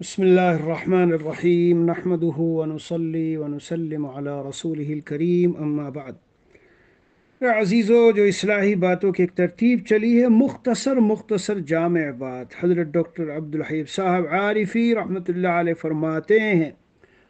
بسم اللہ الرحمن الرحیم نحمده ونصلی ونسلم علی رسولہ الکریم اما بعد۔ عزیزو، جو اصلاحی باتوں کی ایک ترتیب چلی ہے، مختصر جامع بات، حضرت ڈاکٹر عبدالحیب صاحب عارفی رحمۃ اللہ علیہ فرماتے ہیں،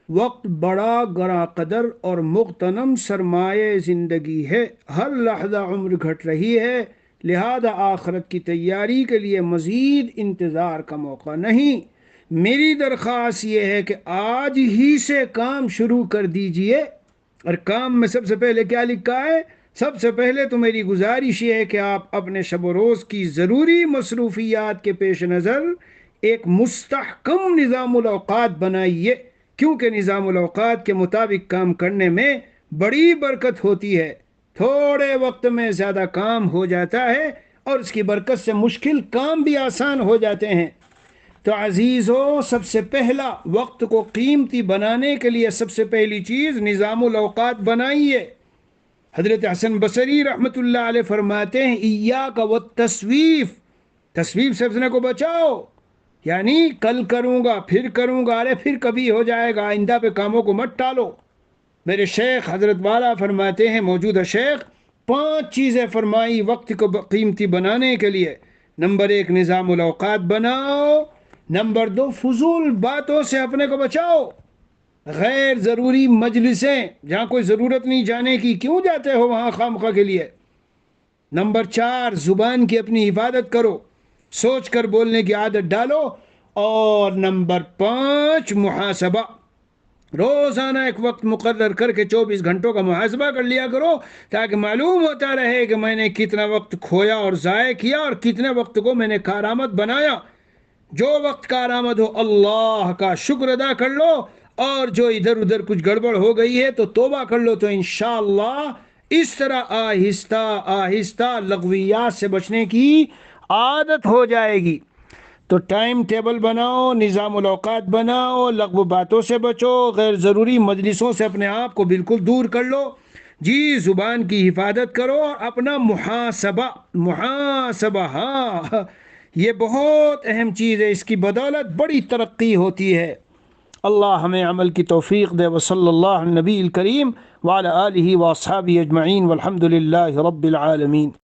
وقت بڑا گراں قدر اور مغتنم سرمایہ زندگی ہے، ہر لحظہ عمر گھٹ رہی ہے، لہذا آخرت کی تیاری کے لیے مزید انتظار کا موقع نہیں۔ میری درخواست یہ ہے کہ آج ہی سے کام شروع کر دیجئے۔ اور کام میں سب سے پہلے کیا لکھا ہے؟ سب سے پہلے تو میری گزارش یہ ہے کہ آپ اپنے شب و روز کی ضروری مصروفیات کے پیش نظر ایک مستحکم نظام الاوقات بنائیے، کیونکہ نظام الاوقات کے مطابق کام کرنے میں بڑی برکت ہوتی ہے، تھوڑے وقت میں زیادہ کام ہو جاتا ہے اور اس کی برکت سے مشکل کام بھی آسان ہو جاتے ہیں۔ تو عزیزو، سب سے پہلا وقت کو قیمتی بنانے کے لیے سب سے پہلی چیز نظام الاوقات بنائیے۔ حضرت حسن بصری رحمۃ اللہ علیہ فرماتے ہیں، ایاک والتسویف، تسویف سے اپنے کو بچاؤ، یعنی کل کروں گا، پھر کروں گا، ارے پھر کبھی ہو جائے گا، آئندہ پہ کاموں کو مت ٹالو۔ میرے شیخ حضرت والا فرماتے ہیں، موجودہ شیخ 5 چیزیں فرمائی وقت کو قیمتی بنانے کے لیے۔ نمبر 1، نظام الاوقات بناؤ۔ نمبر 2، فضول باتوں سے اپنے کو بچاؤ، غیر ضروری مجلسیں جہاں کوئی ضرورت نہیں جانے کی، کیوں جاتے ہو وہاں خامخواہ کے لیے۔ نمبر 4، زبان کی اپنی حفاظت کرو، سوچ کر بولنے کی عادت ڈالو۔ اور نمبر 5، محاسبہ، روزانہ ایک وقت مقرر کر کے 24 گھنٹوں کا محاسبہ کر لیا کرو، تاکہ معلوم ہوتا رہے کہ میں نے کتنا وقت کھویا اور ضائع کیا اور کتنے وقت کو میں نے کارآمد بنایا۔ جو وقت کارآمد ہو اللہ کا شکر ادا کر لو، اور جو ادھر ادھر کچھ گڑبڑ ہو گئی ہے تو توبہ کر لو، تو انشاءاللہ اس طرح آہستہ آہستہ لغویات سے بچنے کی عادت ہو جائے گی۔ تو ٹائم ٹیبل بناؤ، نظام الاوقات بناؤ، لغو باتوں سے بچو، غیر ضروری مجلسوں سے اپنے آپ کو بالکل دور کر لو، جی زبان کی حفاظت کرو، اور اپنا محاسبہ، ہاں یہ بہت اہم چیز ہے، اس کی بدولت بڑی ترقی ہوتی ہے۔ اللہ ہمیں عمل کی توفیق دے۔ وصلی اللہ علی النبی الکریم وعلی آلہ واصحابہ اجمعین والحمد للہ رب العالمین۔